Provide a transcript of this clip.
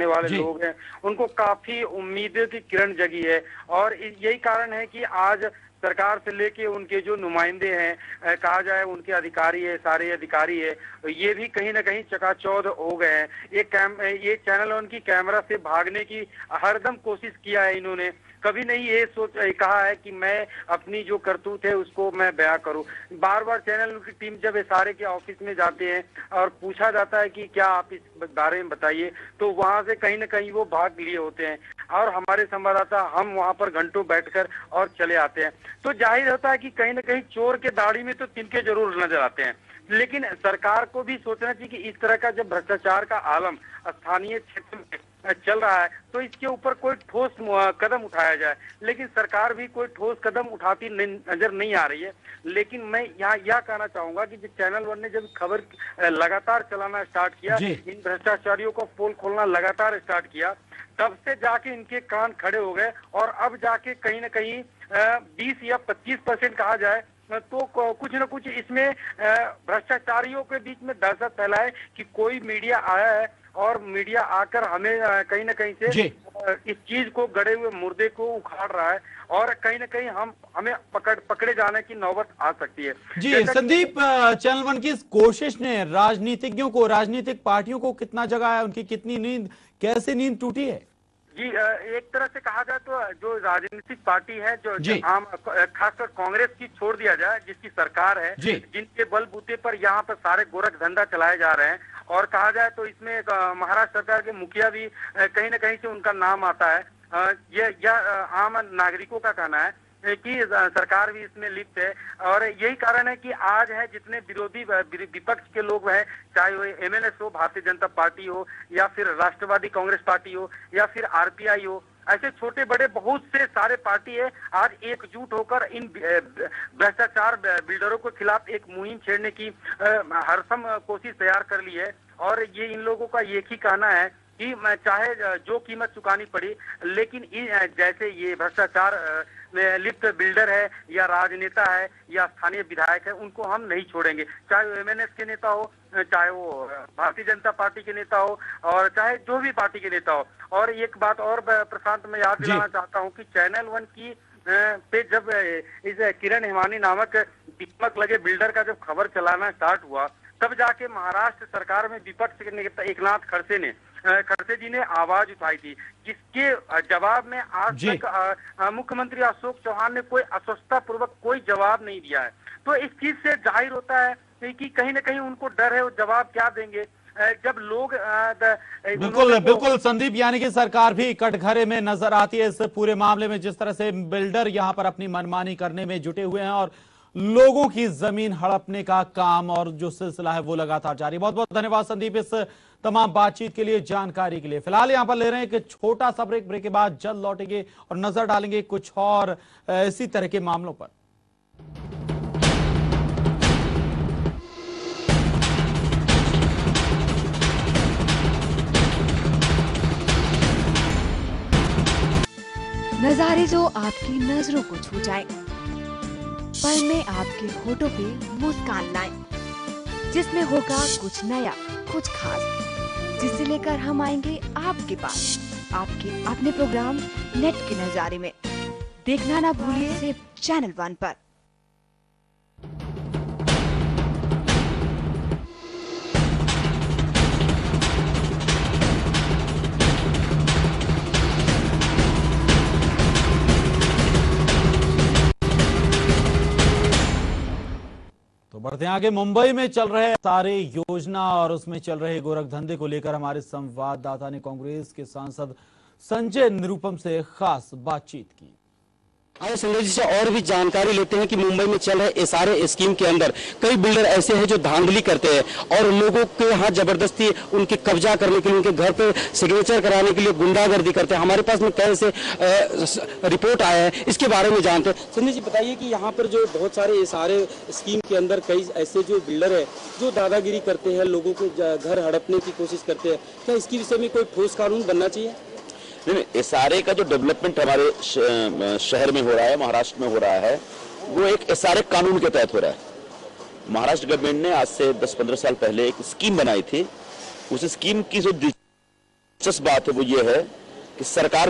देखने वाले लोग हैं, उनको काफी उम्मीदें की किरण जगी है। और यही कारण है कि आज सरकार से लेके उनके जो नुमाइंदे हैं, कहा जाए उनके अधिकारी है, सारे अधिकारी है, ये भी कहीं ना कहीं चकाचौंध हो गए हैं। ये चैनल उनकी कैमरा से भागने की हरदम कोशिश किया है इन्होंने, कभी नहीं ये कहा है कि मैं अपनी जो करतूत है उसको मैं बयां करूं। बार बार चैनल की टीम जब एसआरए के ऑफिस में जाते हैं और पूछा जाता है कि क्या आप इस बारे में बताइए, तो वहां से कहीं ना कहीं वो भाग लिए होते हैं और हमारे संवाददाता हम वहां पर घंटों बैठकर और चले आते हैं। तो जाहिर होता है कि कहीं ना कहीं चोर के दाढ़ी में तो तिनके जरूर नजर आते हैं। लेकिन सरकार को भी सोचना चाहिए कि इस तरह का जब भ्रष्टाचार का आलम स्थानीय क्षेत्र में चल रहा है तो इसके ऊपर कोई ठोस कदम उठाया जाए, लेकिन सरकार भी कोई ठोस कदम उठाती नजर नहीं आ रही है। लेकिन मैं यहाँ यह कहना चाहूंगा कि जब चैनल वन ने जब खबर लगातार चलाना स्टार्ट किया, इन भ्रष्टाचारियों को पोल खोलना लगातार स्टार्ट किया, तब से जाके इनके कान खड़े हो गए और अब जाके कहीं ना कहीं 20 या 25% कहा जाए तो कुछ न कुछ इसमें भ्रष्टाचारियों के बीच में दहशत फैला है कि कोई मीडिया आया है और मीडिया आकर हमें कहीं ना कहीं से इस चीज को, गड़े हुए मुर्दे को उखाड़ रहा है और कहीं ना कहीं हमें पकड़े जाने की नौबत आ सकती है। जी संदीप, चैनल वन की इस कोशिश ने राजनीतिज्ञों को, राजनीतिक पार्टियों को कितना जगाया, उनकी कितनी नींद, कैसे नींद टूटी है? जी, एक तरह से कहा जाए तो जो राजनीतिक पार्टी है, जो आम खासकर कांग्रेस की छोड़ दिया जाए, जिसकी सरकार है, जिनके बलबूते पर यहाँ पर सारे गोरख धंधा चलाए जा रहे हैं, और कहा जाए तो इसमें महाराष्ट्र सरकार के मुखिया भी कहीं ना कहीं से उनका नाम आता है। यह आम नागरिकों का कहना है कि सरकार भी इसमें लिप्त है। और यही कारण है कि आज है जितने विरोधी विपक्ष के लोग हैं, चाहे वो एमएनएस हो, भारतीय जनता पार्टी हो, या फिर राष्ट्रवादी कांग्रेस पार्टी हो, या फिर आरपीआई हो, ऐसे छोटे बड़े बहुत से सारे पार्टी है, आज एकजुट होकर इन भ्रष्टाचार बिल्डरों के खिलाफ एक मुहिम छेड़ने की हरसम कोशिश तैयार कर ली है। और ये इन लोगों का एक ही कहना है कि चाहे जो कीमत चुकानी पड़ी, लेकिन जैसे ये भ्रष्टाचार में लिप्त बिल्डर है या राजनेता है या स्थानीय विधायक है, उनको हम नहीं छोड़ेंगे, चाहे वो एमएनएस के नेता हो, चाहे वो भारतीय जनता पार्टी के नेता हो, और चाहे जो भी पार्टी के नेता हो। और एक बात और प्रशांत मैं याद दिलाना चाहता हूँ कि चैनल वन की पे जब इस किरण हिमानी नामक दीपक लगे बिल्डर का जब खबर चलाना स्टार्ट हुआ, तब जाके महाराष्ट्र सरकार में विपक्ष के नेता एकनाथ खड़से जी ने आवाज उठाई थी, जिसके जवाब में आज तक मुख्यमंत्री अशोक चौहान ने कोई अस्वस्थता पूर्वक कोई जवाब नहीं दिया है। तो इस चीज से जाहिर होता है कि कहीं ना कहीं उनको डर है, वो जवाब क्या देंगे जब लोग बिल्कुल संदीप, यानी कि सरकार भी कटघरे में नजर आती है इस पूरे मामले में, जिस तरह से बिल्डर यहां पर अपनी मनमानी करने में जुटे हुए हैं और लोगों की जमीन हड़पने का काम और जो सिलसिला है वो लगातार जारी। बहुत बहुत धन्यवाद संदीप इस तमाम बातचीत के लिए, जानकारी के लिए। फिलहाल यहां पर ले रहे हैं एक छोटा सा ब्रेक के बाद जल्द लौटेंगे और नजर डालेंगे कुछ और इसी तरह के मामलों पर। नजारे जो आपकी नजरों को छू जाए, पल में आपके होठों पे मुस्कान लाए, जिसमें होगा कुछ नया, कुछ खास, जिसे लेकर हम आएंगे आपके पास, आपके अपने प्रोग्राम नेट के नजारे में। देखना ना भूलिए सिर्फ चैनल वन पर। तो बढ़ते हैं आगे। मुंबई में चल रहे सारे योजना और उसमें चल रहे गोरख धंधे को लेकर हमारे संवाददाता ने कांग्रेस के सांसद संजय निरुपम से खास बातचीत की। आइए संजय जी से और भी जानकारी लेते हैं कि मुंबई में चल रहे एसआरए स्कीम के अंदर कई बिल्डर ऐसे हैं जो धांधली करते हैं और लोगों के यहाँ जबरदस्ती उनके कब्जा करने के लिए, उनके घर पे सिग्नेचर कराने के लिए गुंडागर्दी करते हैं। हमारे पास में कैसे रिपोर्ट आया है, इसके बारे में जानते हैं। संजय जी बताइए कि यहाँ पर जो बहुत सारे एसआरए स्कीम के अंदर कई ऐसे जो बिल्डर है जो दादागिरी करते हैं, लोगों के घर हड़पने की कोशिश करते हैं, क्या इसके विषय में कोई ठोस कानून बनना चाहिए? नहीं, एसआरए का जो डेवलपमेंट हमारे शहर में हो रहा है, महाराष्ट्र में हो रहा है, वो एक एसआरए कानून के तहत हो रहा है। महाराष्ट्र गवर्नमेंट ने आज से 10-15 साल पहले एक स्कीम बनाई थी। उस स्कीम की जो दिलचस्प बात है वो ये है कि सरकार